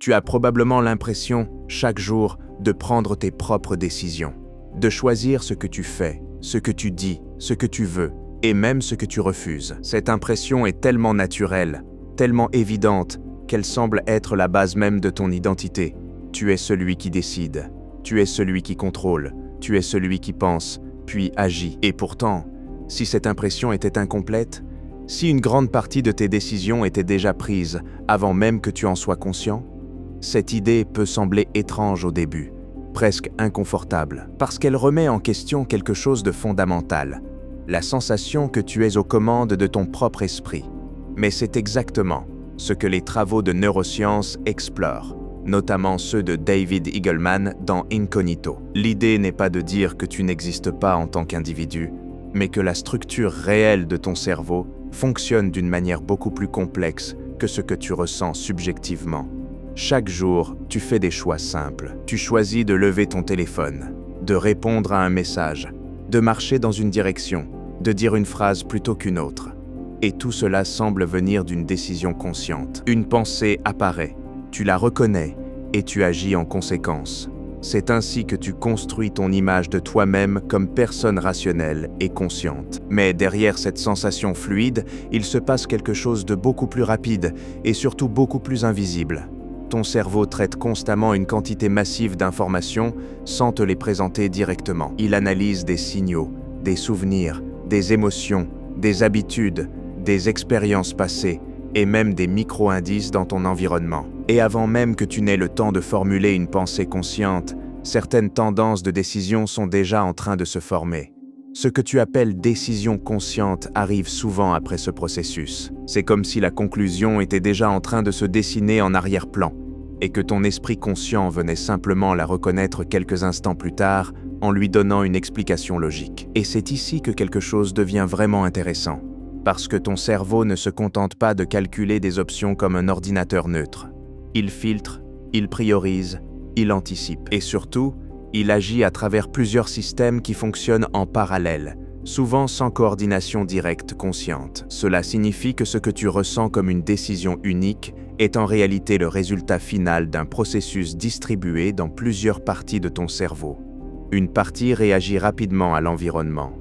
Tu as probablement l'impression, chaque jour, de prendre tes propres décisions, de choisir ce que tu fais, ce que tu dis, ce que tu veux, et même ce que tu refuses. Cette impression est tellement naturelle, tellement évidente, qu'elle semble être la base même de ton identité. Tu es celui qui décide, tu es celui qui contrôle, tu es celui qui pense, puis agit. Et pourtant, si cette impression était incomplète, si une grande partie de tes décisions étaient déjà prises avant même que tu en sois conscient, cette idée peut sembler étrange au début, presque inconfortable, parce qu'elle remet en question quelque chose de fondamental, la sensation que tu es aux commandes de ton propre esprit. Mais c'est exactement ce que les travaux de neurosciences explorent, notamment ceux de David Eagleman dans Incognito. L'idée n'est pas de dire que tu n'existes pas en tant qu'individu, mais que la structure réelle de ton cerveau fonctionne d'une manière beaucoup plus complexe que ce que tu ressens subjectivement. Chaque jour, tu fais des choix simples. Tu choisis de lever ton téléphone, de répondre à un message, de marcher dans une direction, de dire une phrase plutôt qu'une autre. Et tout cela semble venir d'une décision consciente. Une pensée apparaît, tu la reconnais et tu agis en conséquence. C'est ainsi que tu construis ton image de toi-même comme personne rationnelle et consciente. Mais derrière cette sensation fluide, il se passe quelque chose de beaucoup plus rapide et surtout beaucoup plus invisible. Ton cerveau traite constamment une quantité massive d'informations sans te les présenter directement. Il analyse des signaux, des souvenirs, des émotions, des habitudes, des expériences passées et même des micro-indices dans ton environnement. Et avant même que tu n'aies le temps de formuler une pensée consciente, certaines tendances de décision sont déjà en train de se former. Ce que tu appelles décision consciente arrive souvent après ce processus. C'est comme si la conclusion était déjà en train de se dessiner en arrière-plan et que ton esprit conscient venait simplement la reconnaître quelques instants plus tard en lui donnant une explication logique. Et c'est ici que quelque chose devient vraiment intéressant, parce que ton cerveau ne se contente pas de calculer des options comme un ordinateur neutre. Il filtre, il priorise, il anticipe. Et surtout, il agit à travers plusieurs systèmes qui fonctionnent en parallèle, souvent sans coordination directe consciente. Cela signifie que ce que tu ressens comme une décision unique est en réalité le résultat final d'un processus distribué dans plusieurs parties de ton cerveau. Une partie réagit rapidement à l'environnement.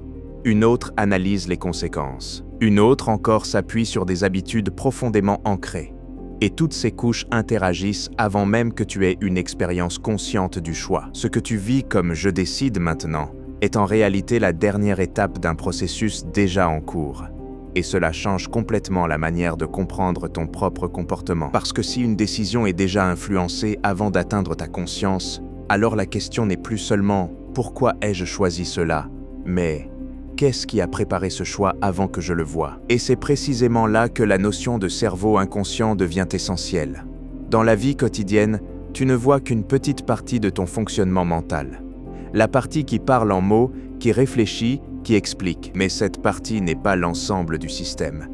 Une autre analyse les conséquences. Une autre encore s'appuie sur des habitudes profondément ancrées. Et toutes ces couches interagissent avant même que tu aies une expérience consciente du choix. Ce que tu vis comme « je décide maintenant » est en réalité la dernière étape d'un processus déjà en cours. Et cela change complètement la manière de comprendre ton propre comportement. Parce que si une décision est déjà influencée avant d'atteindre ta conscience, alors la question n'est plus seulement « pourquoi ai-je choisi cela ?» mais « qu'est-ce qui a préparé ce choix avant que je le voie ?» Et c'est précisément là que la notion de cerveau inconscient devient essentielle. Dans la vie quotidienne, tu ne vois qu'une petite partie de ton fonctionnement mental. La partie qui parle en mots, qui réfléchit, qui explique. Mais cette partie n'est pas l'ensemble du système.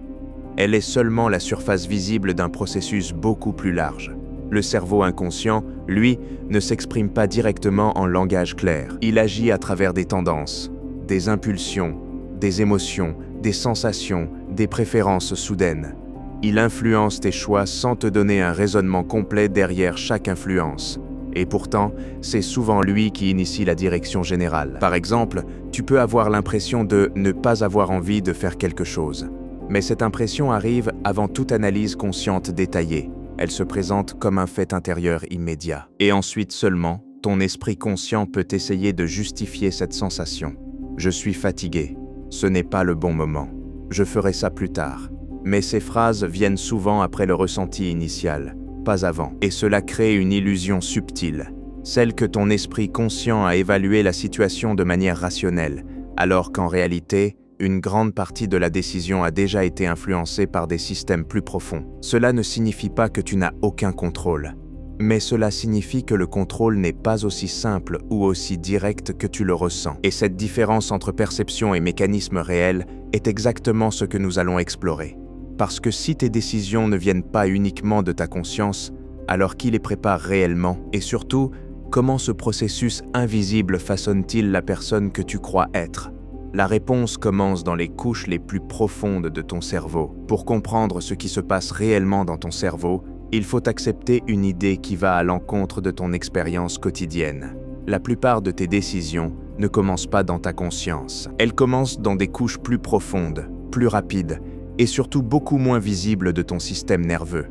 Elle est seulement la surface visible d'un processus beaucoup plus large. Le cerveau inconscient, lui, ne s'exprime pas directement en langage clair. Il agit à travers des tendances, des impulsions, des émotions, des sensations, des préférences soudaines. Il influence tes choix sans te donner un raisonnement complet derrière chaque influence. Et pourtant, c'est souvent lui qui initie la direction générale. Par exemple, tu peux avoir l'impression de ne pas avoir envie de faire quelque chose. Mais cette impression arrive avant toute analyse consciente détaillée. Elle se présente comme un fait intérieur immédiat. Et ensuite seulement, ton esprit conscient peut essayer de justifier cette sensation. Je suis fatigué. Ce n'est pas le bon moment. Je ferai ça plus tard. Mais ces phrases viennent souvent après le ressenti initial, pas avant. Et cela crée une illusion subtile, celle que ton esprit conscient a évalué la situation de manière rationnelle, alors qu'en réalité, une grande partie de la décision a déjà été influencée par des systèmes plus profonds. Cela ne signifie pas que tu n'as aucun contrôle, mais cela signifie que le contrôle n'est pas aussi simple ou aussi direct que tu le ressens. Et cette différence entre perception et mécanisme réel est exactement ce que nous allons explorer. Parce que si tes décisions ne viennent pas uniquement de ta conscience, alors qui les prépare réellement? Et surtout, comment ce processus invisible façonne-t-il la personne que tu crois être? La réponse commence dans les couches les plus profondes de ton cerveau. Pour comprendre ce qui se passe réellement dans ton cerveau, Il faut accepter une idée qui va à l'encontre de ton expérience quotidienne. La plupart de tes décisions ne commencent pas dans ta conscience. Elles commencent dans des couches plus profondes, plus rapides et surtout beaucoup moins visibles de ton système nerveux.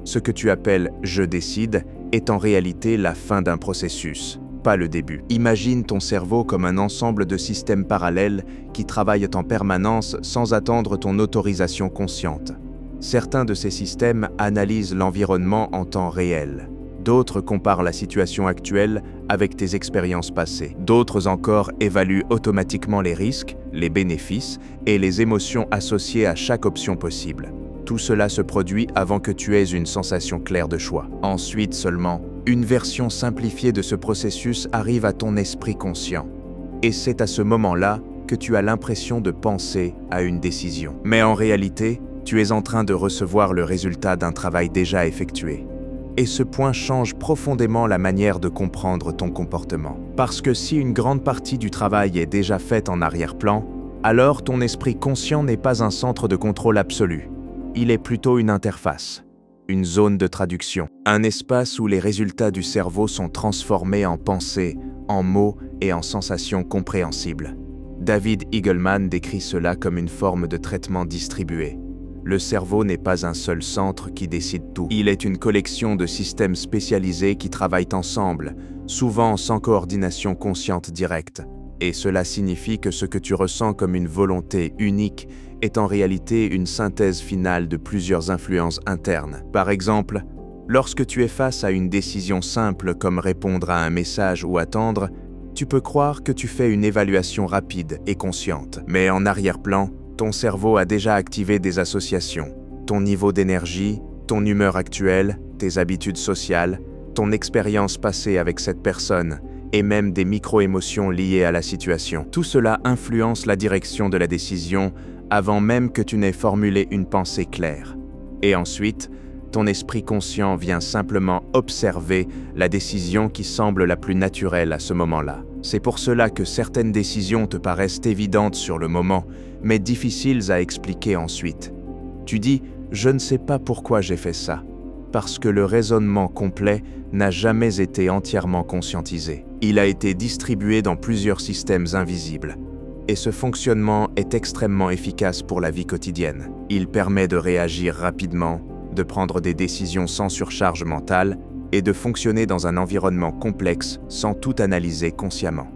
Ce que tu appelles « je décide » est en réalité la fin d'un processus, pas le début. Imagine ton cerveau comme un ensemble de systèmes parallèles qui travaillent en permanence sans attendre ton autorisation consciente. Certains de ces systèmes analysent l'environnement en temps réel. D'autres comparent la situation actuelle avec tes expériences passées. D'autres encore évaluent automatiquement les risques, les bénéfices et les émotions associées à chaque option possible. Tout cela se produit avant que tu aies une sensation claire de choix. Ensuite seulement, une version simplifiée de ce processus arrive à ton esprit conscient. Et c'est à ce moment-là que tu as l'impression de penser à une décision. Mais en réalité, tu es en train de recevoir le résultat d'un travail déjà effectué. Et ce point change profondément la manière de comprendre ton comportement. Parce que si une grande partie du travail est déjà faite en arrière-plan, alors ton esprit conscient n'est pas un centre de contrôle absolu. Il est plutôt une interface, une zone de traduction, un espace où les résultats du cerveau sont transformés en pensées, en mots et en sensations compréhensibles. David Eagleman décrit cela comme une forme de traitement distribué. Le cerveau n'est pas un seul centre qui décide tout. Il est une collection de systèmes spécialisés qui travaillent ensemble, souvent sans coordination consciente directe. Et cela signifie que ce que tu ressens comme une volonté unique est en réalité une synthèse finale de plusieurs influences internes. Par exemple, lorsque tu es face à une décision simple comme répondre à un message ou attendre, tu peux croire que tu fais une évaluation rapide et consciente. Mais en arrière-plan, ton cerveau a déjà activé des associations. Ton niveau d'énergie, ton humeur actuelle, tes habitudes sociales, ton expérience passée avec cette personne, et même des micro-émotions liées à la situation. Tout cela influence la direction de la décision avant même que tu n'aies formulé une pensée claire. Et ensuite, ton esprit conscient vient simplement observer la décision qui semble la plus naturelle à ce moment-là. C'est pour cela que certaines décisions te paraissent évidentes sur le moment, mais difficiles à expliquer ensuite. Tu dis « je ne sais pas pourquoi j'ai fait ça », parce que le raisonnement complet n'a jamais été entièrement conscientisé. Il a été distribué dans plusieurs systèmes invisibles. Et ce fonctionnement est extrêmement efficace pour la vie quotidienne. Il permet de réagir rapidement, de prendre des décisions sans surcharge mentale et de fonctionner dans un environnement complexe sans tout analyser consciemment.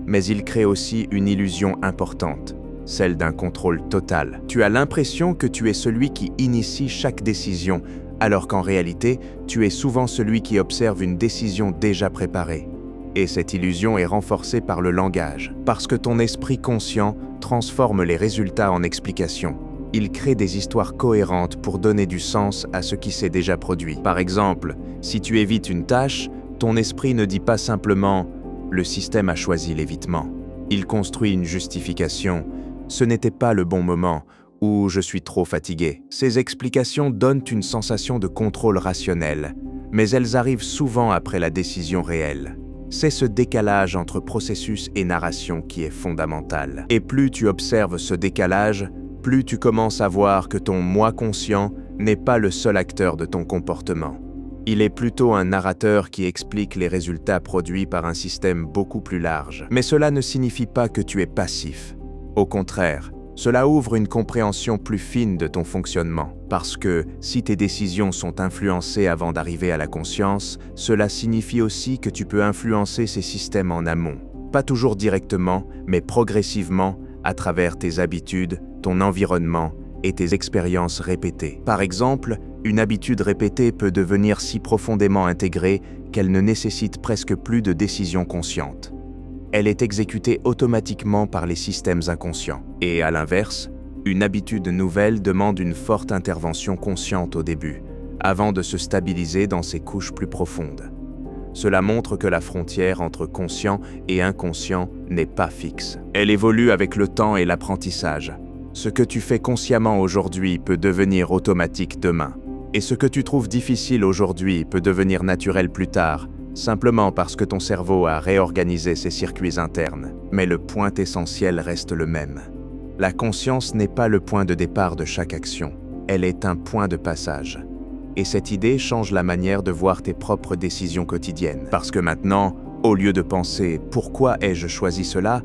Mais il crée aussi une illusion importante, celle d'un contrôle total. Tu as l'impression que tu es celui qui initie chaque décision, alors qu'en réalité, tu es souvent celui qui observe une décision déjà préparée. Et cette illusion est renforcée par le langage, parce que ton esprit conscient transforme les résultats en explications. Il crée des histoires cohérentes pour donner du sens à ce qui s'est déjà produit. Par exemple, si tu évites une tâche, ton esprit ne dit pas simplement « le système a choisi l'évitement ». Il construit une justification « ce n'était pas le bon moment » ou « je suis trop fatigué ». Ces explications donnent une sensation de contrôle rationnel, mais elles arrivent souvent après la décision réelle. C'est ce décalage entre processus et narration qui est fondamental. Et plus tu observes ce décalage, plus tu commences à voir que ton « moi conscient » n'est pas le seul acteur de ton comportement. Il est plutôt un narrateur qui explique les résultats produits par un système beaucoup plus large. Mais cela ne signifie pas que tu es passif. Au contraire, cela ouvre une compréhension plus fine de ton fonctionnement. Parce que si tes décisions sont influencées avant d'arriver à la conscience, cela signifie aussi que tu peux influencer ces systèmes en amont. Pas toujours directement, mais progressivement à travers tes habitudes, ton environnement et tes expériences répétées. Par exemple, une habitude répétée peut devenir si profondément intégrée qu'elle ne nécessite presque plus de décision consciente. Elle est exécutée automatiquement par les systèmes inconscients. Et à l'inverse, une habitude nouvelle demande une forte intervention consciente au début, avant de se stabiliser dans ses couches plus profondes. Cela montre que la frontière entre conscient et inconscient n'est pas fixe. Elle évolue avec le temps et l'apprentissage. Ce que tu fais consciemment aujourd'hui peut devenir automatique demain. Et ce que tu trouves difficile aujourd'hui peut devenir naturel plus tard, simplement parce que ton cerveau a réorganisé ses circuits internes. Mais le point essentiel reste le même. La conscience n'est pas le point de départ de chaque action, elle est un point de passage. Et cette idée change la manière de voir tes propres décisions quotidiennes. Parce que maintenant, au lieu de penser « pourquoi ai-je choisi cela ?»,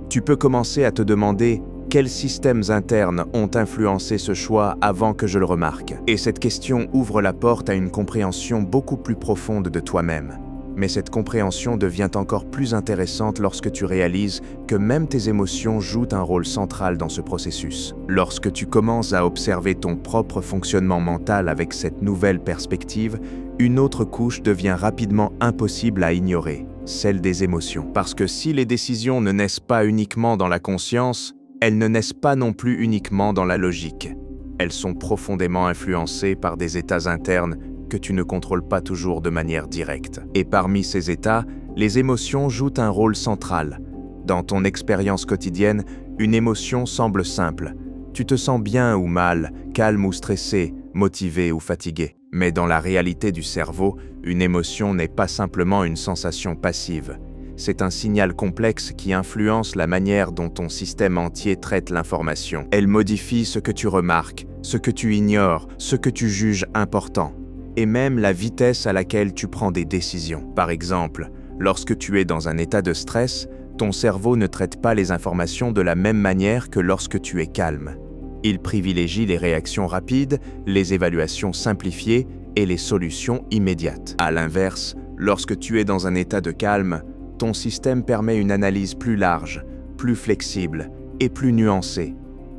tu peux commencer à te demander « quels systèmes internes ont influencé ce choix avant que je le remarque ?» Et cette question ouvre la porte à une compréhension beaucoup plus profonde de toi-même. Mais cette compréhension devient encore plus intéressante lorsque tu réalises que même tes émotions jouent un rôle central dans ce processus. Lorsque tu commences à observer ton propre fonctionnement mental avec cette nouvelle perspective, une autre couche devient rapidement impossible à ignorer, celle des émotions. Parce que si les décisions ne naissent pas uniquement dans la conscience, elles ne naissent pas non plus uniquement dans la logique. Elles sont profondément influencées par des états internes que tu ne contrôles pas toujours de manière directe. Et parmi ces états, les émotions jouent un rôle central. Dans ton expérience quotidienne, une émotion semble simple. Tu te sens bien ou mal, calme ou stressé, motivé ou fatigué. Mais dans la réalité du cerveau, une émotion n'est pas simplement une sensation passive. C'est un signal complexe qui influence la manière dont ton système entier traite l'information. Elle modifie ce que tu remarques, ce que tu ignores, ce que tu juges important, et même la vitesse à laquelle tu prends des décisions. Par exemple, lorsque tu es dans un état de stress, ton cerveau ne traite pas les informations de la même manière que lorsque tu es calme. Il privilégie les réactions rapides, les évaluations simplifiées et les solutions immédiates. À l'inverse, lorsque tu es dans un état de calme, ton système permet une analyse plus large, plus flexible et plus nuancée.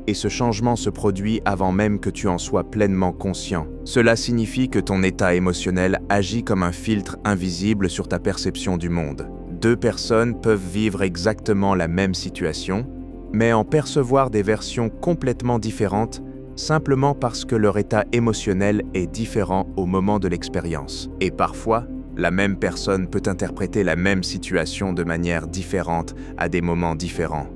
Et ce changement se produit avant même que tu en sois pleinement conscient. Cela signifie que ton état émotionnel agit comme un filtre invisible sur ta perception du monde. Deux personnes peuvent vivre exactement la même situation, mais en percevoir des versions complètement différentes, simplement parce que leur état émotionnel est différent au moment de l'expérience. Et parfois, la même personne peut interpréter la même situation de manière différente à des moments différents.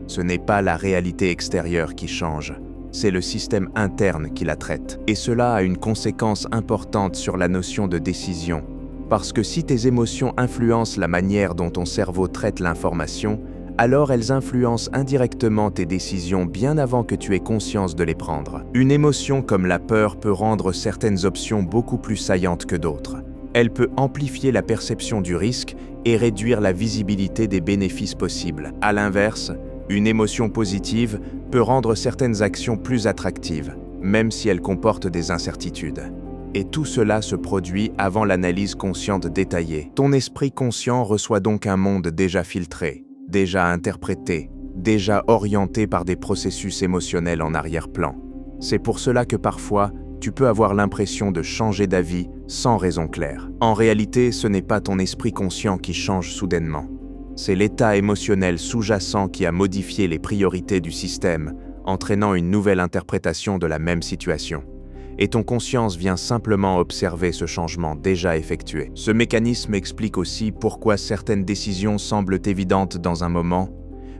Ce n'est pas la réalité extérieure qui change, c'est le système interne qui la traite. Et cela a une conséquence importante sur la notion de décision, parce que si tes émotions influencent la manière dont ton cerveau traite l'information, alors elles influencent indirectement tes décisions bien avant que tu aies conscience de les prendre. Une émotion comme la peur peut rendre certaines options beaucoup plus saillantes que d'autres. Elle peut amplifier la perception du risque et réduire la visibilité des bénéfices possibles. À l'inverse, une émotion positive peut rendre certaines actions plus attractives, même si elles comportent des incertitudes. Et tout cela se produit avant l'analyse consciente détaillée. Ton esprit conscient reçoit donc un monde déjà filtré, déjà interprété, déjà orienté par des processus émotionnels en arrière-plan. C'est pour cela que parfois, tu peux avoir l'impression de changer d'avis sans raison claire. En réalité, ce n'est pas ton esprit conscient qui change soudainement. C'est l'état émotionnel sous-jacent qui a modifié les priorités du système, entraînant une nouvelle interprétation de la même situation. Et ton conscience vient simplement observer ce changement déjà effectué. Ce mécanisme explique aussi pourquoi certaines décisions semblent évidentes dans un moment,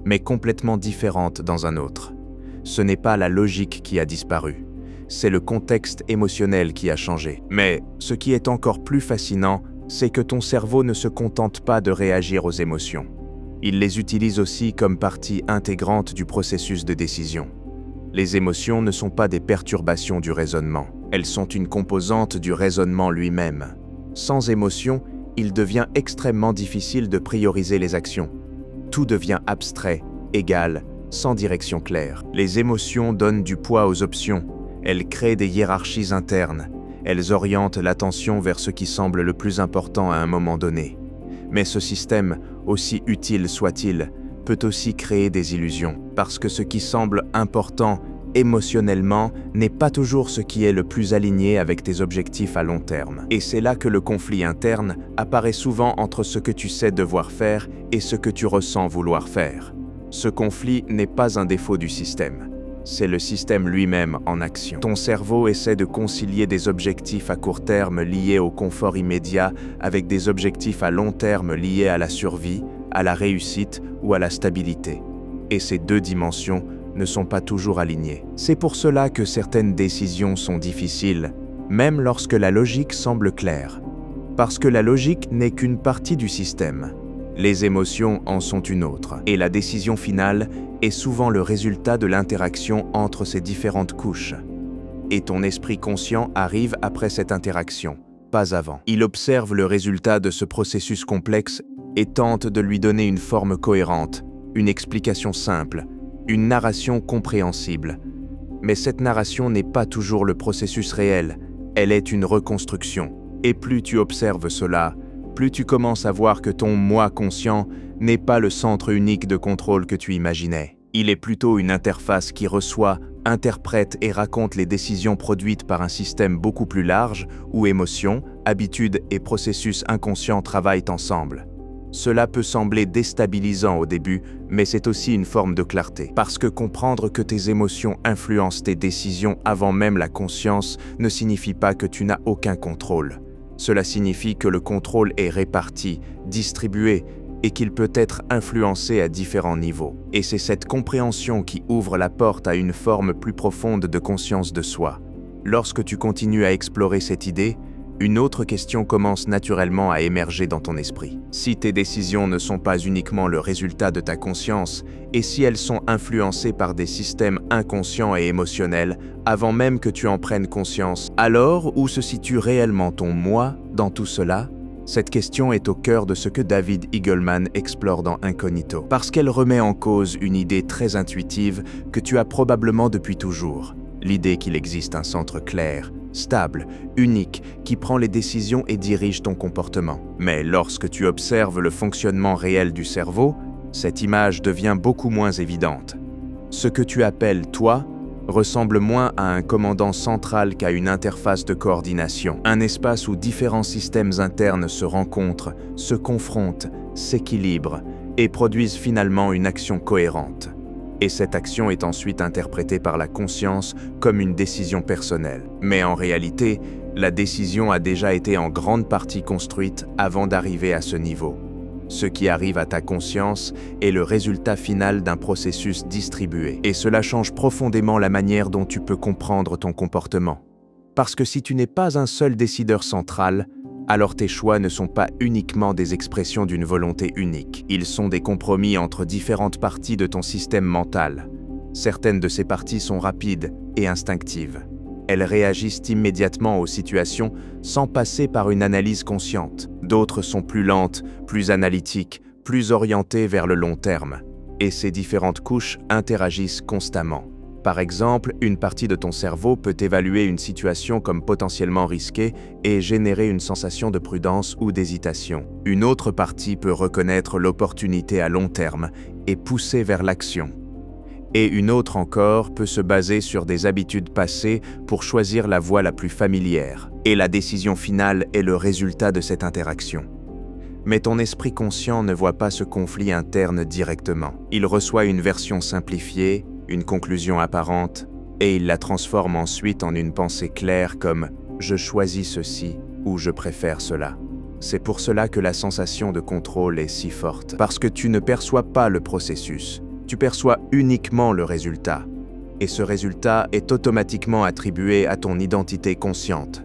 mais complètement différentes dans un autre. Ce n'est pas la logique qui a disparu, c'est le contexte émotionnel qui a changé. Mais ce qui est encore plus fascinant, c'est que ton cerveau ne se contente pas de réagir aux émotions. Il les utilise aussi comme partie intégrante du processus de décision. Les émotions ne sont pas des perturbations du raisonnement, elles sont une composante du raisonnement lui-même. Sans émotion, il devient extrêmement difficile de prioriser les actions. Tout devient abstrait, égal, sans direction claire. Les émotions donnent du poids aux options, elles créent des hiérarchies internes, elles orientent l'attention vers ce qui semble le plus important à un moment donné. Mais ce système, aussi utile soit-il, peut aussi créer des illusions, parce que ce qui semble important émotionnellement n'est pas toujours ce qui est le plus aligné avec tes objectifs à long terme. Et c'est là que le conflit interne apparaît souvent entre ce que tu sais devoir faire et ce que tu ressens vouloir faire. Ce conflit n'est pas un défaut du système. C'est le système lui-même en action. Ton cerveau essaie de concilier des objectifs à court terme liés au confort immédiat avec des objectifs à long terme liés à la survie, à la réussite ou à la stabilité. Et ces deux dimensions ne sont pas toujours alignées. C'est pour cela que certaines décisions sont difficiles, même lorsque la logique semble claire. Parce que la logique n'est qu'une partie du système. Les émotions en sont une autre, et la décision finale est souvent le résultat de l'interaction entre ces différentes couches. et ton esprit conscient arrive après cette interaction, pas avant. Il observe le résultat de ce processus complexe et tente de lui donner une forme cohérente, une explication simple, une narration compréhensible. Mais cette narration n'est pas toujours le processus réel, elle est une reconstruction. Et plus tu observes cela, plus tu commences à voir que ton moi conscient n'est pas le centre unique de contrôle que tu imaginais. Il est plutôt une interface qui reçoit, interprète et raconte les décisions produites par un système beaucoup plus large où émotions, habitudes et processus inconscients travaillent ensemble. Cela peut sembler déstabilisant au début, mais c'est aussi une forme de clarté. Parce que comprendre que tes émotions influencent tes décisions avant même la conscience ne signifie pas que tu n'as aucun contrôle. Cela signifie que le contrôle est réparti, distribué, et qu'il peut être influencé à différents niveaux. Et c'est cette compréhension qui ouvre la porte à une forme plus profonde de conscience de soi. Lorsque tu continues à explorer cette idée, une autre question commence naturellement à émerger dans ton esprit. Si tes décisions ne sont pas uniquement le résultat de ta conscience, et si elles sont influencées par des systèmes inconscients et émotionnels, avant même que tu en prennes conscience, alors où se situe réellement ton moi dans tout cela? Cette question est au cœur de ce que David Eagleman explore dans Incognito, parce qu'elle remet en cause une idée très intuitive que tu as probablement depuis toujours, l'idée qu'il existe un centre clair, stable, unique, qui prend les décisions et dirige ton comportement. Mais lorsque tu observes le fonctionnement réel du cerveau, cette image devient beaucoup moins évidente. Ce que tu appelles « toi » ressemble moins à un commandant central qu'à une interface de coordination, un espace où différents systèmes internes se rencontrent, se confrontent, s'équilibrent et produisent finalement une action cohérente. Et cette action est ensuite interprétée par la conscience comme une décision personnelle. Mais en réalité, la décision a déjà été en grande partie construite avant d'arriver à ce niveau. Ce qui arrive à ta conscience est le résultat final d'un processus distribué. Et cela change profondément la manière dont tu peux comprendre ton comportement. Parce que si tu n'es pas un seul décideur central, alors tes choix ne sont pas uniquement des expressions d'une volonté unique. Ils sont des compromis entre différentes parties de ton système mental. Certaines de ces parties sont rapides et instinctives. Elles réagissent immédiatement aux situations sans passer par une analyse consciente. D'autres sont plus lentes, plus analytiques, plus orientées vers le long terme. Et ces différentes couches interagissent constamment. Par exemple, une partie de ton cerveau peut évaluer une situation comme potentiellement risquée et générer une sensation de prudence ou d'hésitation. Une autre partie peut reconnaître l'opportunité à long terme et pousser vers l'action. Et une autre encore peut se baser sur des habitudes passées pour choisir la voie la plus familière. Et la décision finale est le résultat de cette interaction. Mais ton esprit conscient ne voit pas ce conflit interne directement. Il reçoit une version simplifiée, une conclusion apparente, et il la transforme ensuite en une pensée claire comme « je choisis ceci » ou « je préfère cela ». C'est pour cela que la sensation de contrôle est si forte, parce que tu ne perçois pas le processus, tu perçois uniquement le résultat, et ce résultat est automatiquement attribué à ton identité consciente.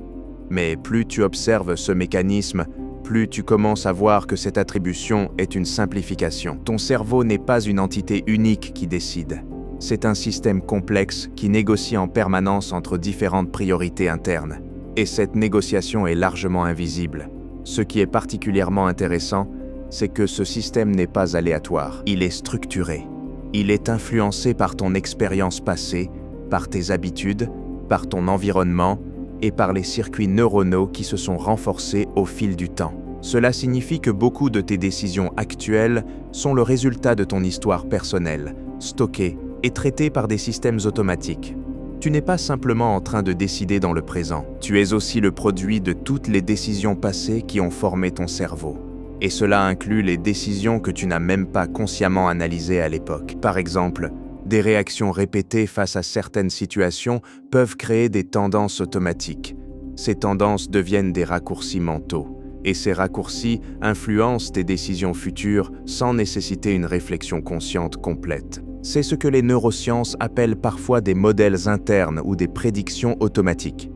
Mais plus tu observes ce mécanisme, plus tu commences à voir que cette attribution est une simplification. Ton cerveau n'est pas une entité unique qui décide. C'est un système complexe qui négocie en permanence entre différentes priorités internes. Et cette négociation est largement invisible. Ce qui est particulièrement intéressant, c'est que ce système n'est pas aléatoire. Il est structuré. Il est influencé par ton expérience passée, par tes habitudes, par ton environnement et par les circuits neuronaux qui se sont renforcés au fil du temps. Cela signifie que beaucoup de tes décisions actuelles sont le résultat de ton histoire personnelle, stockée et traitée par des systèmes automatiques. Tu n'es pas simplement en train de décider dans le présent, tu es aussi le produit de toutes les décisions passées qui ont formé ton cerveau. Et cela inclut les décisions que tu n'as même pas consciemment analysées à l'époque. Par exemple, des réactions répétées face à certaines situations peuvent créer des tendances automatiques. Ces tendances deviennent des raccourcis mentaux. Et ces raccourcis influencent tes décisions futures sans nécessiter une réflexion consciente complète. C'est ce que les neurosciences appellent parfois des modèles internes ou des prédictions automatiques.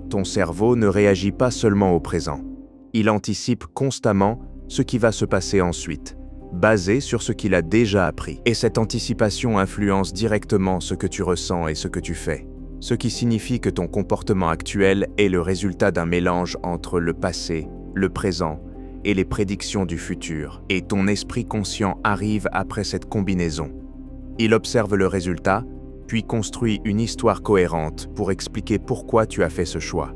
Ton cerveau ne réagit pas seulement au présent. Il anticipe constamment ce qui va se passer ensuite, basé sur ce qu'il a déjà appris. Et cette anticipation influence directement ce que tu ressens et ce que tu fais. ce qui signifie que ton comportement actuel est le résultat d'un mélange entre le passé, le présent et les prédictions du futur, et ton esprit conscient arrive après cette combinaison. Il observe le résultat, puis construit une histoire cohérente pour expliquer pourquoi tu as fait ce choix.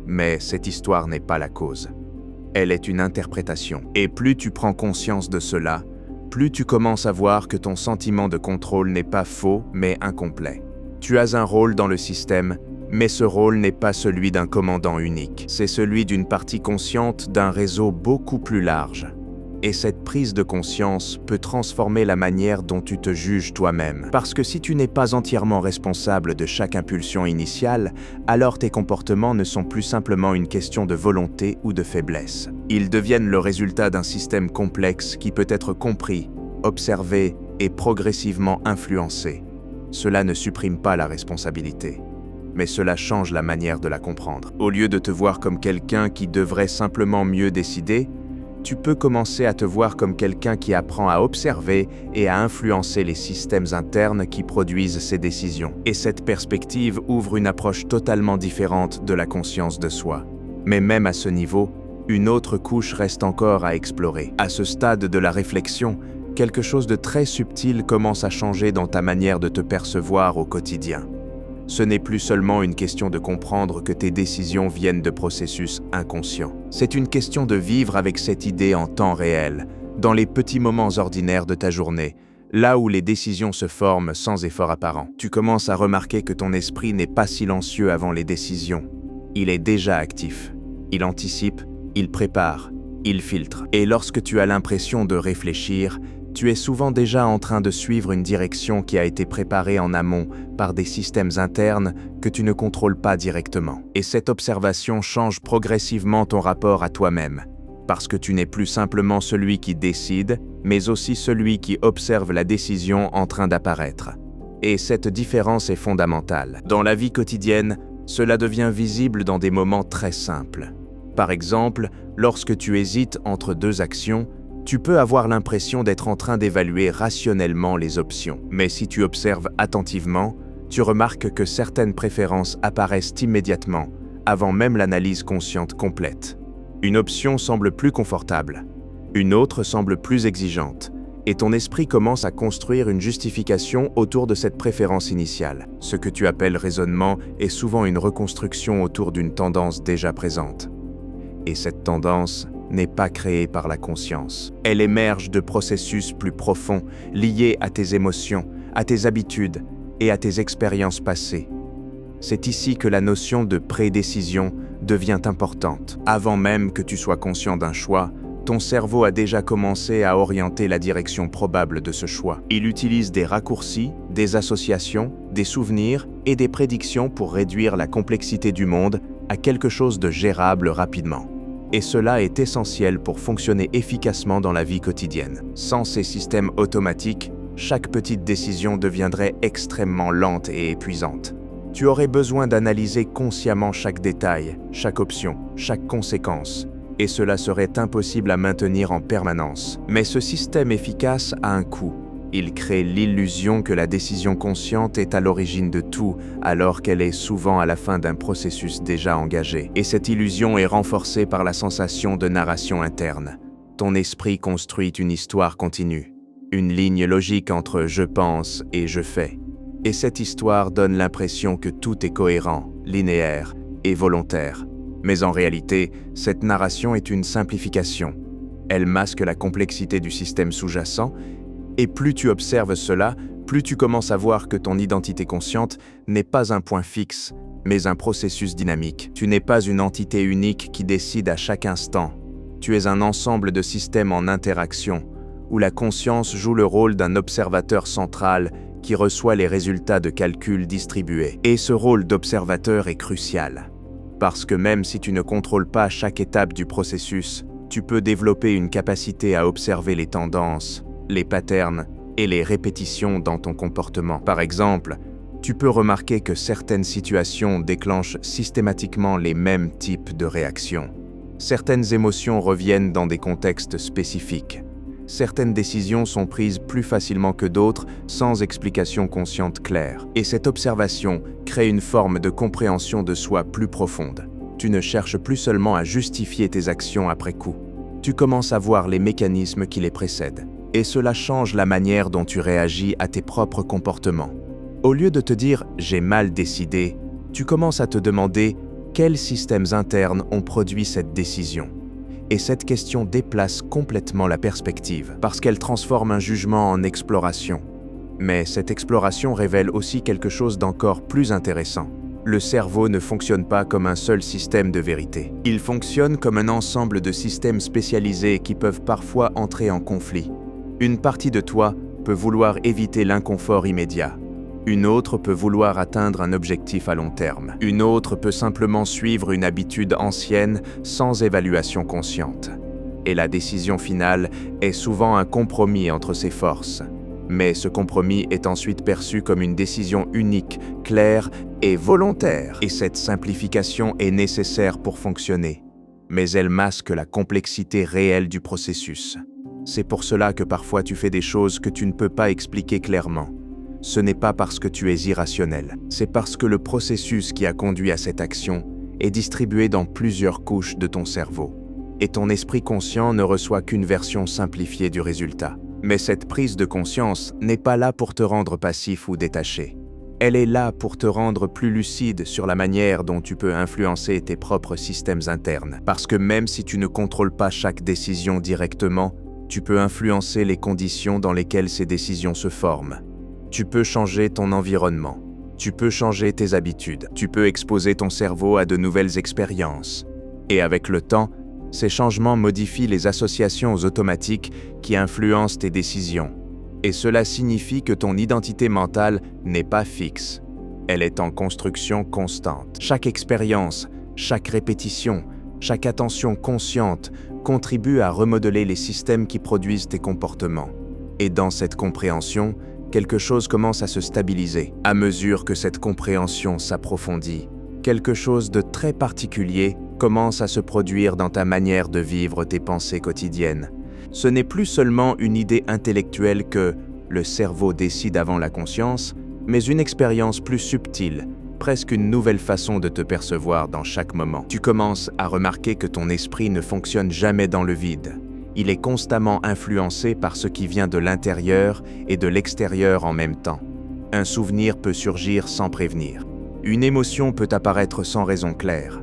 Mais cette histoire n'est pas la cause. Elle est une interprétation. Et plus tu prends conscience de cela, plus tu commences à voir que ton sentiment de contrôle n'est pas faux, mais incomplet. Tu as un rôle dans le système, mais ce rôle n'est pas celui d'un commandant unique. C'est celui d'une partie consciente d'un réseau beaucoup plus large. Et cette prise de conscience peut transformer la manière dont tu te juges toi-même. Parce que si tu n'es pas entièrement responsable de chaque impulsion initiale, alors tes comportements ne sont plus simplement une question de volonté ou de faiblesse. Ils deviennent le résultat d'un système complexe qui peut être compris, observé et progressivement influencé. Cela ne supprime pas la responsabilité, mais cela change la manière de la comprendre. Au lieu de te voir comme quelqu'un qui devrait simplement mieux décider, tu peux commencer à te voir comme quelqu'un qui apprend à observer et à influencer les systèmes internes qui produisent ces décisions. Et cette perspective ouvre une approche totalement différente de la conscience de soi. Mais même à ce niveau, une autre couche reste encore à explorer. À ce stade de la réflexion, quelque chose de très subtil commence à changer dans ta manière de te percevoir au quotidien. Ce n'est plus seulement une question de comprendre que tes décisions viennent de processus inconscients. C'est une question de vivre avec cette idée en temps réel, dans les petits moments ordinaires de ta journée, là où les décisions se forment sans effort apparent. Tu commences à remarquer que ton esprit n'est pas silencieux avant les décisions. Il est déjà actif. Il anticipe, il prépare, il filtre. Et lorsque tu as l'impression de réfléchir, tu es souvent déjà en train de suivre une direction qui a été préparée en amont par des systèmes internes que tu ne contrôles pas directement. Et cette observation change progressivement ton rapport à toi-même, parce que tu n'es plus simplement celui qui décide, mais aussi celui qui observe la décision en train d'apparaître. Et cette différence est fondamentale. Dans la vie quotidienne, cela devient visible dans des moments très simples. Par exemple, lorsque tu hésites entre deux actions, tu peux avoir l'impression d'être en train d'évaluer rationnellement les options. Mais si tu observes attentivement, tu remarques que certaines préférences apparaissent immédiatement, avant même l'analyse consciente complète. Une option semble plus confortable, une autre semble plus exigeante, et ton esprit commence à construire une justification autour de cette préférence initiale. Ce que tu appelles raisonnement est souvent une reconstruction autour d'une tendance déjà présente. Et cette tendance n'est pas créée par la conscience. Elle émerge de processus plus profonds, liés à tes émotions, à tes habitudes et à tes expériences passées. C'est ici que la notion de prédécision devient importante. Avant même que tu sois conscient d'un choix, ton cerveau a déjà commencé à orienter la direction probable de ce choix. Il utilise des raccourcis, des associations, des souvenirs et des prédictions pour réduire la complexité du monde à quelque chose de gérable rapidement. Et cela est essentiel pour fonctionner efficacement dans la vie quotidienne. Sans ces systèmes automatiques, chaque petite décision deviendrait extrêmement lente et épuisante. Tu aurais besoin d'analyser consciemment chaque détail, chaque option, chaque conséquence, et cela serait impossible à maintenir en permanence. Mais ce système efficace a un coût. Il crée l'illusion que la décision consciente est à l'origine de tout, alors qu'elle est souvent à la fin d'un processus déjà engagé. Et cette illusion est renforcée par la sensation de narration interne. Ton esprit construit une histoire continue, une ligne logique entre « je pense » et « je fais ». Et cette histoire donne l'impression que tout est cohérent, linéaire et volontaire. Mais en réalité, cette narration est une simplification. Elle masque la complexité du système sous-jacent. Et plus tu observes cela, plus tu commences à voir que ton identité consciente n'est pas un point fixe, mais un processus dynamique. Tu n'es pas une entité unique qui décide à chaque instant. Tu es un ensemble de systèmes en interaction, où la conscience joue le rôle d'un observateur central qui reçoit les résultats de calculs distribués. Et ce rôle d'observateur est crucial, parce que même si tu ne contrôles pas chaque étape du processus, tu peux développer une capacité à observer les tendances, les patterns et les répétitions dans ton comportement. Par exemple, tu peux remarquer que certaines situations déclenchent systématiquement les mêmes types de réactions. Certaines émotions reviennent dans des contextes spécifiques. Certaines décisions sont prises plus facilement que d'autres, sans explication consciente claire. Et cette observation crée une forme de compréhension de soi plus profonde. Tu ne cherches plus seulement à justifier tes actions après coup. Tu commences à voir les mécanismes qui les précèdent. Et cela change la manière dont tu réagis à tes propres comportements. Au lieu de te dire « j'ai mal décidé », tu commences à te demander quels systèmes internes ont produit cette décision. Et cette question déplace complètement la perspective, parce qu'elle transforme un jugement en exploration. Mais cette exploration révèle aussi quelque chose d'encore plus intéressant. Le cerveau ne fonctionne pas comme un seul système de vérité. Il fonctionne comme un ensemble de systèmes spécialisés qui peuvent parfois entrer en conflit. Une partie de toi peut vouloir éviter l'inconfort immédiat. Une autre peut vouloir atteindre un objectif à long terme. Une autre peut simplement suivre une habitude ancienne sans évaluation consciente. Et la décision finale est souvent un compromis entre ces forces. Mais ce compromis est ensuite perçu comme une décision unique, claire et volontaire. Et cette simplification est nécessaire pour fonctionner. Mais elle masque la complexité réelle du processus. C'est pour cela que parfois tu fais des choses que tu ne peux pas expliquer clairement. Ce n'est pas parce que tu es irrationnel, c'est parce que le processus qui a conduit à cette action est distribué dans plusieurs couches de ton cerveau. Et ton esprit conscient ne reçoit qu'une version simplifiée du résultat. Mais cette prise de conscience n'est pas là pour te rendre passif ou détaché. Elle est là pour te rendre plus lucide sur la manière dont tu peux influencer tes propres systèmes internes. Parce que même si tu ne contrôles pas chaque décision directement, tu peux influencer les conditions dans lesquelles ces décisions se forment. Tu peux changer ton environnement. Tu peux changer tes habitudes. Tu peux exposer ton cerveau à de nouvelles expériences. Et avec le temps, ces changements modifient les associations automatiques qui influencent tes décisions. Et cela signifie que ton identité mentale n'est pas fixe. Elle est en construction constante. Chaque expérience, chaque répétition, chaque attention consciente contribue à remodeler les systèmes qui produisent tes comportements. Et dans cette compréhension, quelque chose commence à se stabiliser. À mesure que cette compréhension s'approfondit, quelque chose de très particulier commence à se produire dans ta manière de vivre tes pensées quotidiennes. Ce n'est plus seulement une idée intellectuelle que le cerveau décide avant la conscience, mais une expérience plus subtile, presque une nouvelle façon de te percevoir dans chaque moment. Tu commences à remarquer que ton esprit ne fonctionne jamais dans le vide. Il est constamment influencé par ce qui vient de l'intérieur et de l'extérieur en même temps. Un souvenir peut surgir sans prévenir. Une émotion peut apparaître sans raison claire.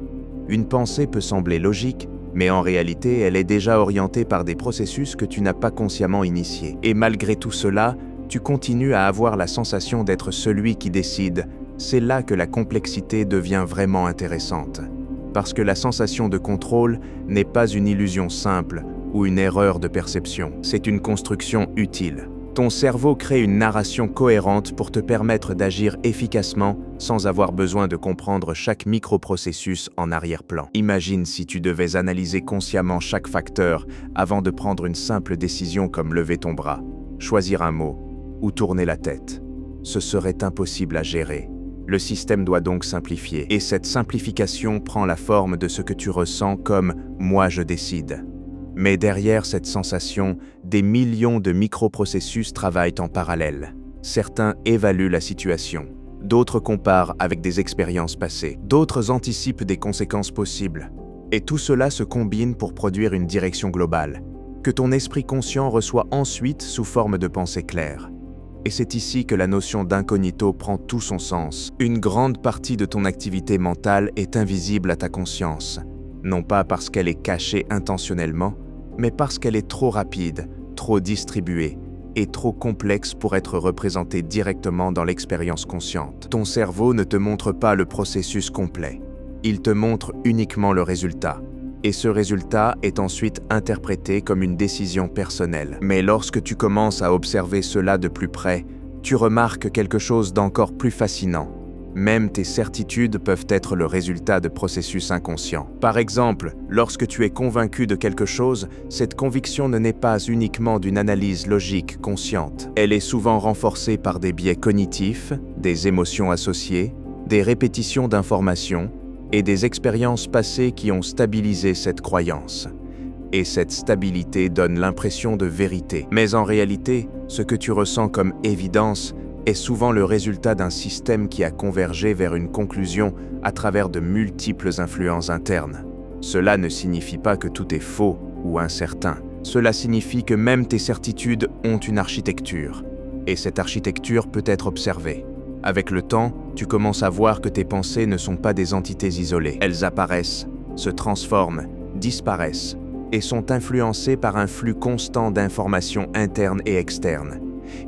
Une pensée peut sembler logique, mais en réalité, elle est déjà orientée par des processus que tu n'as pas consciemment initiés. Et malgré tout cela, tu continues à avoir la sensation d'être celui qui décide. C'est là que la complexité devient vraiment intéressante. Parce que la sensation de contrôle n'est pas une illusion simple ou une erreur de perception. C'est une construction utile. Ton cerveau crée une narration cohérente pour te permettre d'agir efficacement sans avoir besoin de comprendre chaque microprocessus en arrière-plan. Imagine si tu devais analyser consciemment chaque facteur avant de prendre une simple décision comme lever ton bras, choisir un mot ou tourner la tête. Ce serait impossible à gérer. Le système doit donc simplifier. Et cette simplification prend la forme de ce que tu ressens comme « moi je décide ». Mais derrière cette sensation, des millions de microprocessus travaillent en parallèle. Certains évaluent la situation, d'autres comparent avec des expériences passées, d'autres anticipent des conséquences possibles. Et tout cela se combine pour produire une direction globale, que ton esprit conscient reçoit ensuite sous forme de pensée claire. Et c'est ici que la notion d'incognito prend tout son sens. Une grande partie de ton activité mentale est invisible à ta conscience, non pas parce qu'elle est cachée intentionnellement, mais parce qu'elle est trop rapide, trop distribuée et trop complexe pour être représentée directement dans l'expérience consciente. Ton cerveau ne te montre pas le processus complet. Il te montre uniquement le résultat. Et ce résultat est ensuite interprété comme une décision personnelle. Mais lorsque tu commences à observer cela de plus près, tu remarques quelque chose d'encore plus fascinant. Même tes certitudes peuvent être le résultat de processus inconscients. Par exemple, lorsque tu es convaincu de quelque chose, cette conviction ne naît pas uniquement d'une analyse logique consciente. Elle est souvent renforcée par des biais cognitifs, des émotions associées, des répétitions d'informations et des expériences passées qui ont stabilisé cette croyance. Et cette stabilité donne l'impression de vérité. Mais en réalité, ce que tu ressens comme évidence est souvent le résultat d'un système qui a convergé vers une conclusion à travers de multiples influences internes. Cela ne signifie pas que tout est faux ou incertain. Cela signifie que même tes certitudes ont une architecture. Et cette architecture peut être observée. Avec le temps, tu commences à voir que tes pensées ne sont pas des entités isolées. Elles apparaissent, se transforment, disparaissent et sont influencées par un flux constant d'informations internes et externes.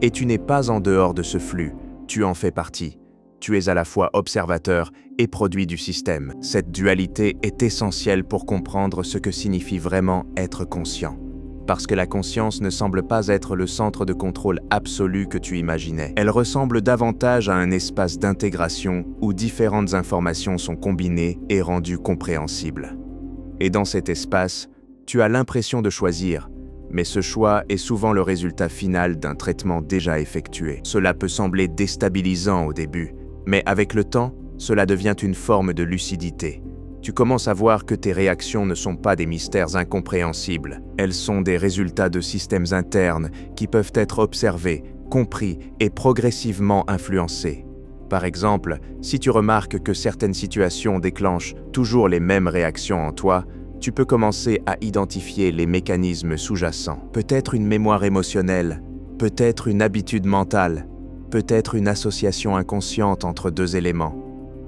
Et tu n'es pas en dehors de ce flux, tu en fais partie. Tu es à la fois observateur et produit du système. Cette dualité est essentielle pour comprendre ce que signifie vraiment être conscient. Parce que la conscience ne semble pas être le centre de contrôle absolu que tu imaginais. Elle ressemble davantage à un espace d'intégration où différentes informations sont combinées et rendues compréhensibles. Et dans cet espace, tu as l'impression de choisir, mais ce choix est souvent le résultat final d'un traitement déjà effectué. Cela peut sembler déstabilisant au début, mais avec le temps, cela devient une forme de lucidité. Tu commences à voir que tes réactions ne sont pas des mystères incompréhensibles. Elles sont des résultats de systèmes internes qui peuvent être observés, compris et progressivement influencés. Par exemple, si tu remarques que certaines situations déclenchent toujours les mêmes réactions en toi, tu peux commencer à identifier les mécanismes sous-jacents. Peut-être une mémoire émotionnelle, peut-être une habitude mentale, peut-être une association inconsciente entre deux éléments.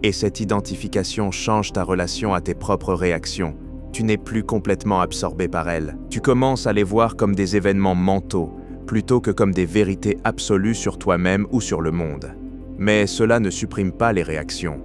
Et cette identification change ta relation à tes propres réactions. Tu n'es plus complètement absorbé par elles. Tu commences à les voir comme des événements mentaux, plutôt que comme des vérités absolues sur toi-même ou sur le monde. Mais cela ne supprime pas les réactions.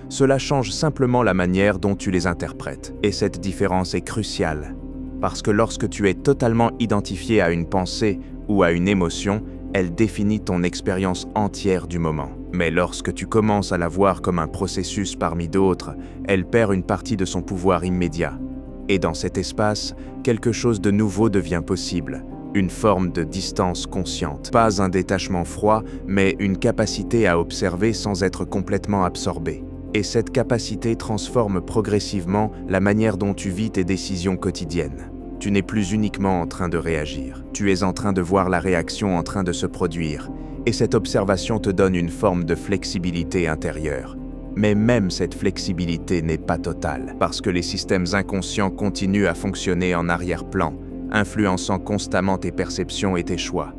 Cela change simplement la manière dont tu les interprètes. Et cette différence est cruciale. Parce que lorsque tu es totalement identifié à une pensée ou à une émotion, elle définit ton expérience entière du moment. Mais lorsque tu commences à la voir comme un processus parmi d'autres, elle perd une partie de son pouvoir immédiat. Et dans cet espace, quelque chose de nouveau devient possible, une forme de distance consciente. Pas un détachement froid, mais une capacité à observer sans être complètement absorbé. Et cette capacité transforme progressivement la manière dont tu vis tes décisions quotidiennes. Tu n'es plus uniquement en train de réagir, tu es en train de voir la réaction en train de se produire. Et cette observation te donne une forme de flexibilité intérieure. Mais même cette flexibilité n'est pas totale, parce que les systèmes inconscients continuent à fonctionner en arrière-plan, influençant constamment tes perceptions et tes choix.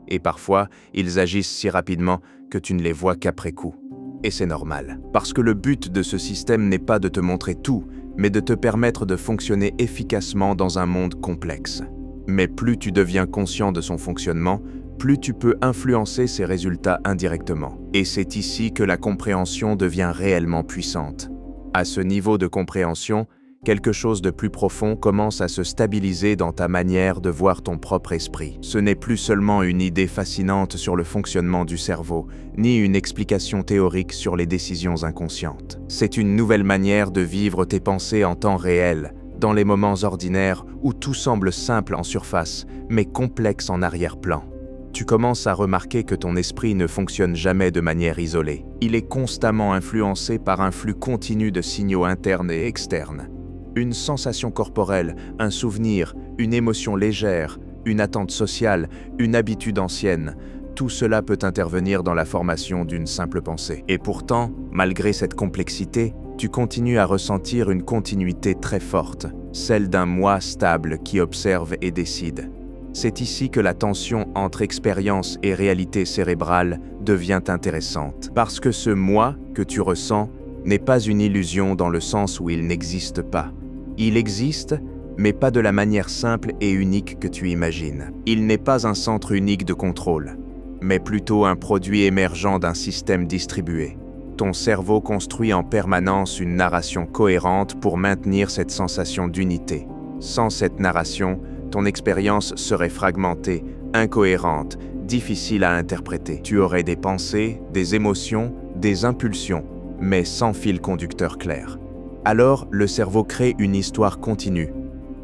Et parfois, ils agissent si rapidement que tu ne les vois qu'après coup. Et c'est normal, parce que le but de ce système n'est pas de te montrer tout, mais de te permettre de fonctionner efficacement dans un monde complexe. Mais plus tu deviens conscient de son fonctionnement, plus tu peux influencer ses résultats indirectement. Et c'est ici que la compréhension devient réellement puissante. À ce niveau de compréhension, quelque chose de plus profond commence à se stabiliser dans ta manière de voir ton propre esprit. Ce n'est plus seulement une idée fascinante sur le fonctionnement du cerveau, ni une explication théorique sur les décisions inconscientes. C'est une nouvelle manière de vivre tes pensées en temps réel, dans les moments ordinaires où tout semble simple en surface, mais complexe en arrière-plan. Tu commences à remarquer que ton esprit ne fonctionne jamais de manière isolée. Il est constamment influencé par un flux continu de signaux internes et externes. Une sensation corporelle, un souvenir, une émotion légère, une attente sociale, une habitude ancienne, tout cela peut intervenir dans la formation d'une simple pensée. Et pourtant, malgré cette complexité, tu continues à ressentir une continuité très forte, celle d'un moi stable qui observe et décide. C'est ici que la tension entre expérience et réalité cérébrale devient intéressante. Parce que ce moi que tu ressens n'est pas une illusion dans le sens où il n'existe pas. Il existe, mais pas de la manière simple et unique que tu imagines. Il n'est pas un centre unique de contrôle, mais plutôt un produit émergent d'un système distribué. Ton cerveau construit en permanence une narration cohérente pour maintenir cette sensation d'unité. Sans cette narration, ton expérience serait fragmentée, incohérente, difficile à interpréter. Tu aurais des pensées, des émotions, des impulsions, mais sans fil conducteur clair. Alors, le cerveau crée une histoire continue.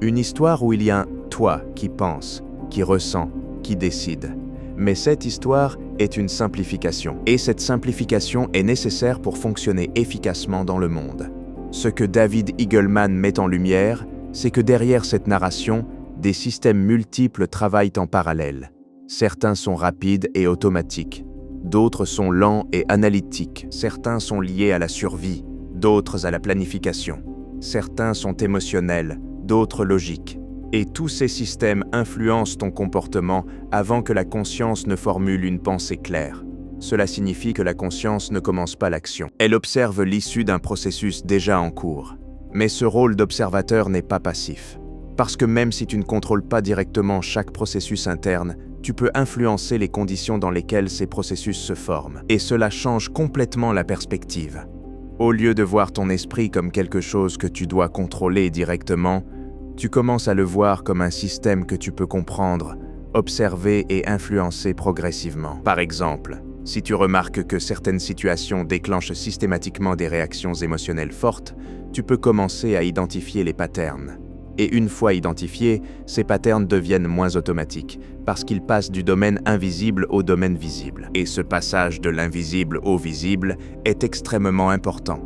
Une histoire où il y a un toi qui pense, qui ressent, qui décide. Mais cette histoire est une simplification. Et cette simplification est nécessaire pour fonctionner efficacement dans le monde. Ce que David Eagleman met en lumière, c'est que derrière cette narration, des systèmes multiples travaillent en parallèle. Certains sont rapides et automatiques, d'autres sont lents et analytiques, certains sont liés à la survie, d'autres à la planification, certains sont émotionnels, d'autres logiques. Et tous ces systèmes influencent ton comportement avant que la conscience ne formule une pensée claire. Cela signifie que la conscience ne commence pas l'action. Elle observe l'issue d'un processus déjà en cours. Mais ce rôle d'observateur n'est pas passif. Parce que même si tu ne contrôles pas directement chaque processus interne, tu peux influencer les conditions dans lesquelles ces processus se forment. Et cela change complètement la perspective. Au lieu de voir ton esprit comme quelque chose que tu dois contrôler directement, tu commences à le voir comme un système que tu peux comprendre, observer et influencer progressivement. Par exemple, si tu remarques que certaines situations déclenchent systématiquement des réactions émotionnelles fortes, tu peux commencer à identifier les patterns. Et une fois identifiés, ces patterns deviennent moins automatiques, parce qu'ils passent du domaine invisible au domaine visible. Et ce passage de l'invisible au visible est extrêmement important,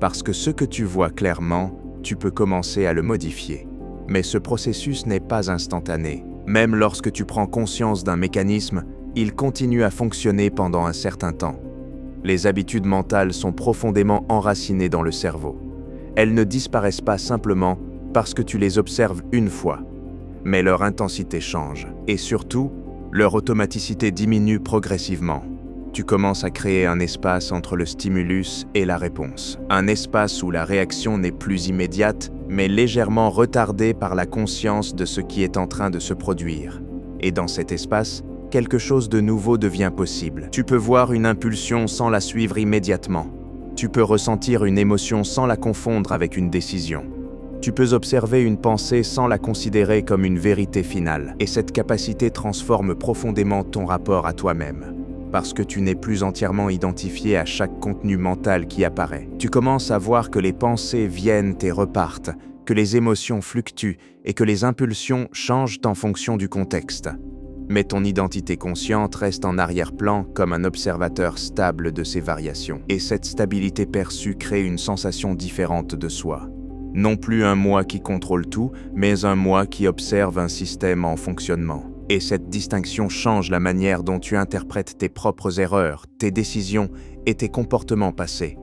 parce que ce que tu vois clairement, tu peux commencer à le modifier. Mais ce processus n'est pas instantané. Même lorsque tu prends conscience d'un mécanisme, il continue à fonctionner pendant un certain temps. Les habitudes mentales sont profondément enracinées dans le cerveau. Elles ne disparaissent pas simplement parce que tu les observes une fois, mais leur intensité change. Et surtout, leur automaticité diminue progressivement. Tu commences à créer un espace entre le stimulus et la réponse. Un espace où la réaction n'est plus immédiate, mais légèrement retardée par la conscience de ce qui est en train de se produire. Et dans cet espace, quelque chose de nouveau devient possible. Tu peux voir une impulsion sans la suivre immédiatement. Tu peux ressentir une émotion sans la confondre avec une décision. Tu peux observer une pensée sans la considérer comme une vérité finale. Et cette capacité transforme profondément ton rapport à toi-même. Parce que tu n'es plus entièrement identifié à chaque contenu mental qui apparaît. Tu commences à voir que les pensées viennent et repartent, que les émotions fluctuent et que les impulsions changent en fonction du contexte. Mais ton identité consciente reste en arrière-plan comme un observateur stable de ces variations. Et cette stabilité perçue crée une sensation différente de soi. Non plus un moi qui contrôle tout, mais un moi qui observe un système en fonctionnement. Et cette distinction change la manière dont tu interprètes tes propres erreurs, tes décisions et tes comportements passés.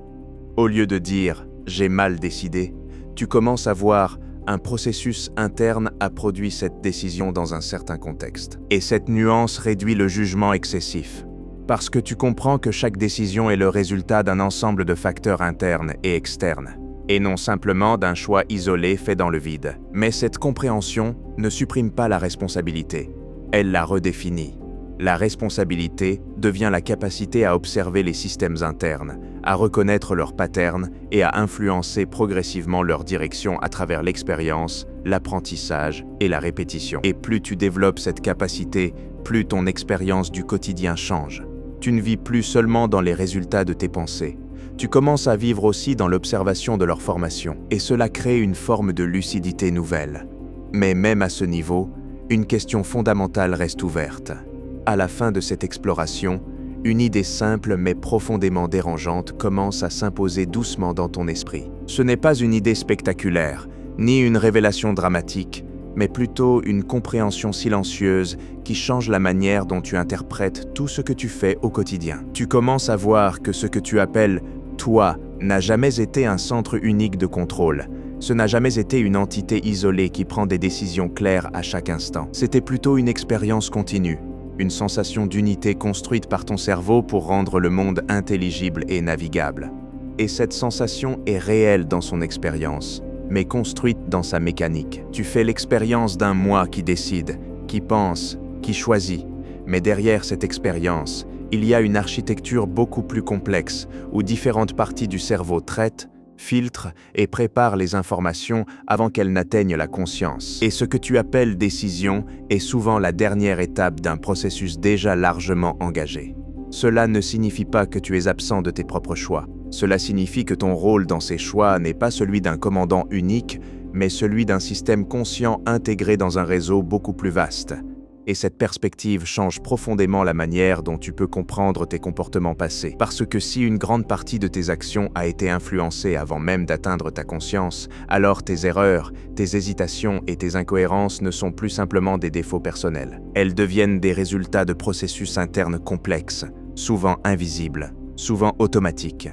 Au lieu de dire « j'ai mal décidé », tu commences à voir un processus interne a produit cette décision dans un certain contexte. Et cette nuance réduit le jugement excessif. Parce que tu comprends que chaque décision est le résultat d'un ensemble de facteurs internes et externes, et non simplement d'un choix isolé fait dans le vide. Mais cette compréhension ne supprime pas la responsabilité. Elle la redéfinit. La responsabilité devient la capacité à observer les systèmes internes, à reconnaître leurs patterns et à influencer progressivement leur direction à travers l'expérience, l'apprentissage et la répétition. Et plus tu développes cette capacité, plus ton expérience du quotidien change. Tu ne vis plus seulement dans les résultats de tes pensées. Tu commences à vivre aussi dans l'observation de leur formation. Et cela crée une forme de lucidité nouvelle. Mais même à ce niveau, une question fondamentale reste ouverte. À la fin de cette exploration, une idée simple mais profondément dérangeante commence à s'imposer doucement dans ton esprit. Ce n'est pas une idée spectaculaire, ni une révélation dramatique, mais plutôt une compréhension silencieuse qui change la manière dont tu interprètes tout ce que tu fais au quotidien. Tu commences à voir que ce que tu appelles « toi » n'a jamais été un centre unique de contrôle. Ce n'a jamais été une entité isolée qui prend des décisions claires à chaque instant. C'était plutôt une expérience continue, une sensation d'unité construite par ton cerveau pour rendre le monde intelligible et navigable. Et cette sensation est réelle dans son expérience, mais construite dans sa mécanique. Tu fais l'expérience d'un moi qui décide, qui pense, qui choisit. Mais derrière cette expérience, il y a une architecture beaucoup plus complexe, où différentes parties du cerveau traitent, filtrent et préparent les informations avant qu'elles n'atteignent la conscience. Et ce que tu appelles décision est souvent la dernière étape d'un processus déjà largement engagé. Cela ne signifie pas que tu es absent de tes propres choix. Cela signifie que ton rôle dans ces choix n'est pas celui d'un commandant unique, mais celui d'un système conscient intégré dans un réseau beaucoup plus vaste. Et cette perspective change profondément la manière dont tu peux comprendre tes comportements passés. Parce que si une grande partie de tes actions a été influencée avant même d'atteindre ta conscience, alors tes erreurs, tes hésitations et tes incohérences ne sont plus simplement des défauts personnels. Elles deviennent des résultats de processus internes complexes, souvent invisibles, souvent automatiques.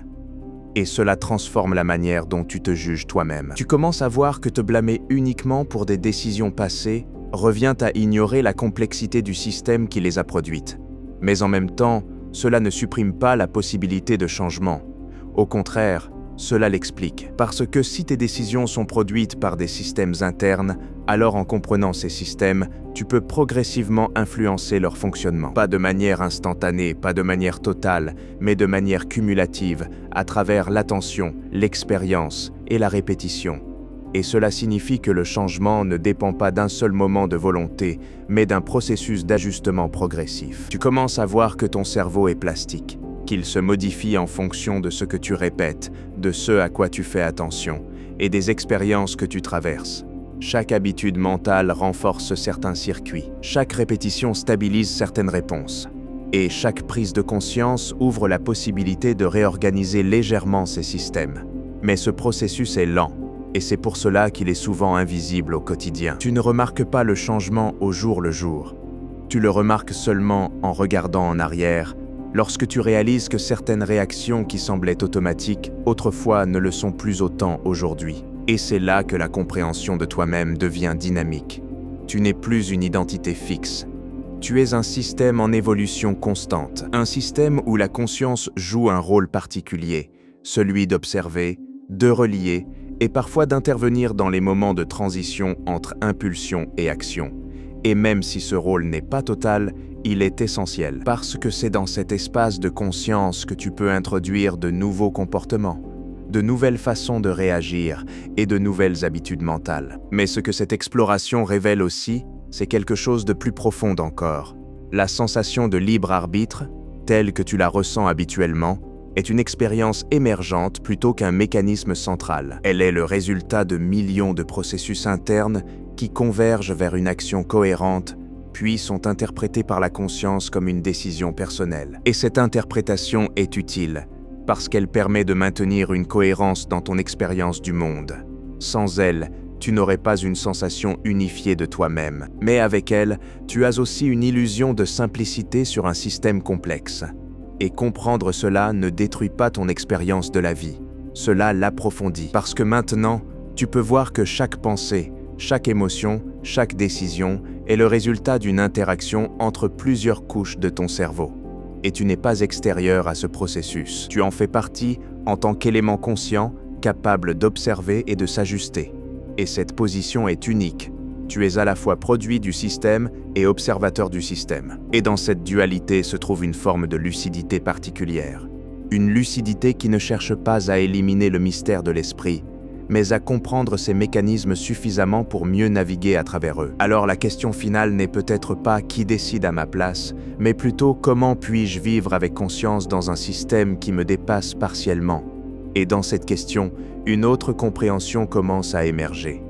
Et cela transforme la manière dont tu te juges toi-même. Tu commences à voir que te blâmer uniquement pour des décisions passées revient à ignorer la complexité du système qui les a produites. Mais en même temps, cela ne supprime pas la possibilité de changement. Au contraire, cela l'explique. Parce que si tes décisions sont produites par des systèmes internes, alors en comprenant ces systèmes, tu peux progressivement influencer leur fonctionnement. Pas de manière instantanée, pas de manière totale, mais de manière cumulative, à travers l'attention, l'expérience et la répétition. Et cela signifie que le changement ne dépend pas d'un seul moment de volonté, mais d'un processus d'ajustement progressif. Tu commences à voir que ton cerveau est plastique, qu'il se modifie en fonction de ce que tu répètes, de ce à quoi tu fais attention, et des expériences que tu traverses. Chaque habitude mentale renforce certains circuits, chaque répétition stabilise certaines réponses. Et chaque prise de conscience ouvre la possibilité de réorganiser légèrement ces systèmes. Mais ce processus est lent. Et c'est pour cela qu'il est souvent invisible au quotidien. Tu ne remarques pas le changement au jour le jour. Tu le remarques seulement en regardant en arrière, lorsque tu réalises que certaines réactions qui semblaient automatiques, autrefois ne le sont plus autant aujourd'hui. Et c'est là que la compréhension de toi-même devient dynamique. Tu n'es plus une identité fixe. Tu es un système en évolution constante, un système où la conscience joue un rôle particulier, celui d'observer, de relier, et parfois d'intervenir dans les moments de transition entre impulsion et action. Et même si ce rôle n'est pas total, il est essentiel, parce que c'est dans cet espace de conscience que tu peux introduire de nouveaux comportements, de nouvelles façons de réagir et de nouvelles habitudes mentales. Mais ce que cette exploration révèle aussi, c'est quelque chose de plus profond encore. La sensation de libre arbitre, telle que tu la ressens habituellement, est une expérience émergente plutôt qu'un mécanisme central. Elle est le résultat de millions de processus internes qui convergent vers une action cohérente, puis sont interprétés par la conscience comme une décision personnelle. Et cette interprétation est utile, parce qu'elle permet de maintenir une cohérence dans ton expérience du monde. Sans elle, tu n'aurais pas une sensation unifiée de toi-même. Mais avec elle, tu as aussi une illusion de simplicité sur un système complexe. Et comprendre cela ne détruit pas ton expérience de la vie. Cela l'approfondit. Parce que maintenant, tu peux voir que chaque pensée, chaque émotion, chaque décision est le résultat d'une interaction entre plusieurs couches de ton cerveau. Et tu n'es pas extérieur à ce processus. Tu en fais partie en tant qu'élément conscient, capable d'observer et de s'ajuster. Et cette position est unique. Tu es à la fois produit du système et observateur du système. Et dans cette dualité se trouve une forme de lucidité particulière. Une lucidité qui ne cherche pas à éliminer le mystère de l'esprit, mais à comprendre ces mécanismes suffisamment pour mieux naviguer à travers eux. Alors la question finale n'est peut-être pas qui décide à ma place, mais plutôt comment puis-je vivre avec conscience dans un système qui me dépasse partiellement. Et dans cette question, une autre compréhension commence à émerger.